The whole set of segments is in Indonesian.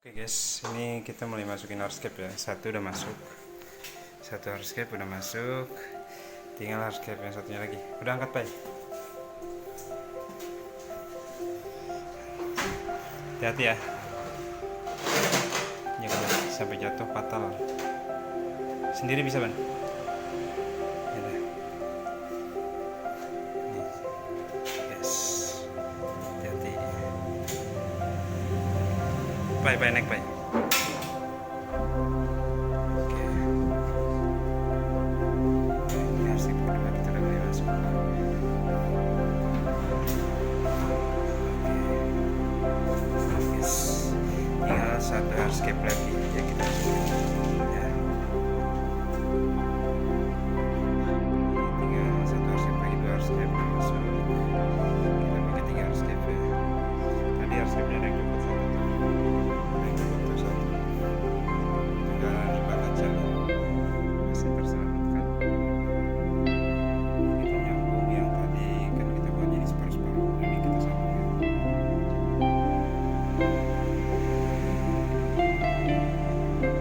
Oke guys, ini kita mulai masukin hardscape ya. Satu udah masuk, satu hardscape udah masuk, tinggal hardscape yang satunya lagi. Udah angkat Pak? Hati-hati ya, jangan sampai jatuh fatal. Sendiri bisa Ban? Ya udah. Nih, yes. Hati-hati. Pak, naik Pak. Oke. Ini hardscape kedua kita udah mulai masuk. Yes. Tinggal satu hardscape lagi ya kita masukin. Ya. Tinggal satu hardscape lagi, dua hardscape udah masuk. Kita pakai tiga hardscape ya. Tadi hardscape-nya ada yang dapat satu. Ada yang dapat tuh satu. Tinggal dibaca aja. Masih terselamatkan. Kita nyambung yang tadi kan kita buat jadi separuh-separuh. Ini kita sambung ya. Satu ini bolong-bolong.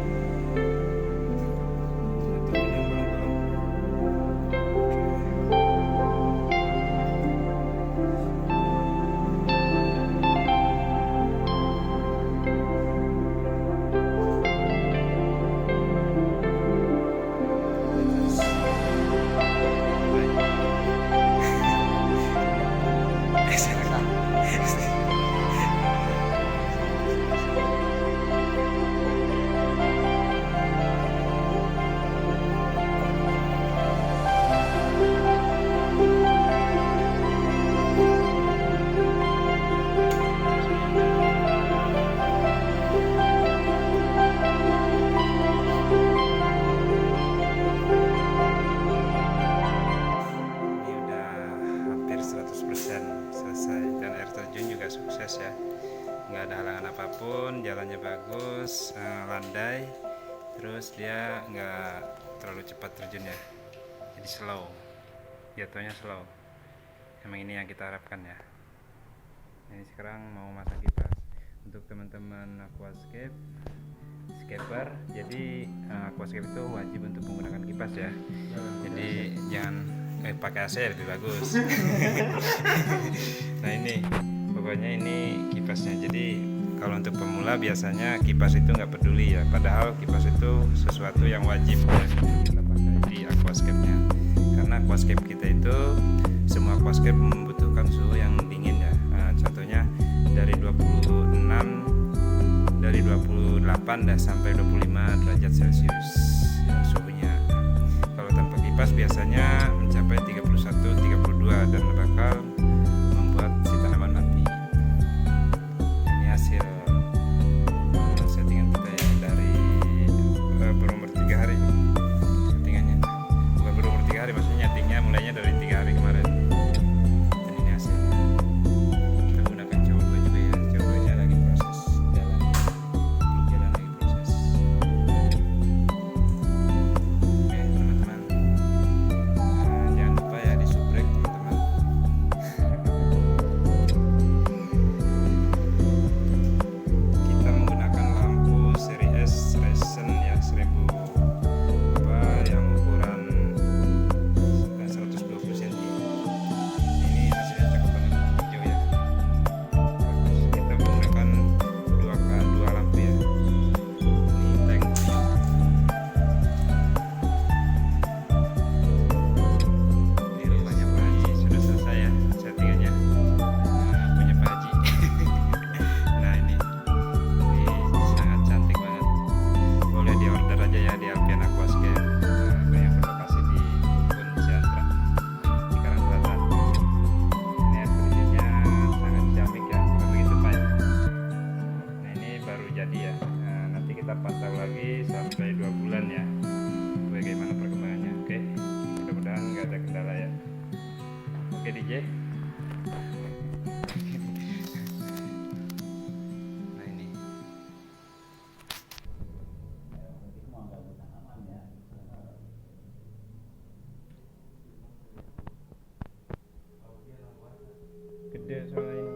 Ini udah hampir 100% selesai dan air terjun juga sukses ya, nggak ada halangan apapun, jalannya bagus, landai, terus dia nggak terlalu cepat terjunnya, jadi slow, jatuhnya slow. Emang ini yang kita harapkan ya. Ini sekarang mau masang kipas untuk teman-teman aquascape scaper. Jadi aquascape itu wajib untuk menggunakan kipas ya. Jadi jangan pakai AC lebih bagus. Nah ini pokoknya ini kipasnya. Jadi kalau untuk pemula biasanya kipas itu nggak peduli ya. Padahal kipas itu sesuatu yang wajib ya kita pakai di aquascape-nya. Karena aquascape kita itu semua aquascape membutuhkan suhu yang dingin ya. Contohnya dari 28 dah sampai 25 derajat Celcius ya, suhunya. Kalau tanpa kipas biasanya mencapai 31, 32 dan bakal membuat si tanaman mati. Ini hasil settingan kita ya dari berumur 3 hari settingannya. Bukan berumur 3 hari, maksudnya nyetingnya mulainya dari 3 hari kemarin. Dan ini hasilnya. Kita gunakan Jawa 2 juga ya. Jawa 2 nya lagi proses jalan. Belum jalan lagi proses. Oke teman-teman, jangan lupa ya di subrek teman-teman. Kita menggunakan lampu seri S Resen ya, 1000 yang ukuran 120 cm. Ini hasilnya cakep banget, hijau ya, bagus. Kita menggunakan dua lampu ya. Ini tank biru. Ini rumahnya Pak Haji sudah selesai ya settingannya. Punya Pak Haji. Nah ini sangat cantik banget. Boleh di order aja ya di Alpian Aquascape yang berlokasi di Ciantra, Cikarang Selatan. Ini air terjunnya sangat ciamik ya, bukan begitu Pak? Nah ini baru jadi ya. Nanti kita pantau lagi sampai 2 bulan ya bagaimana perkembangannya. Oke, mudah-mudahan nggak ada kendala ya. Oke DJ. Nah ini gede soalnya ini.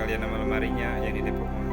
sekalian nama lemarinya yang di Depok.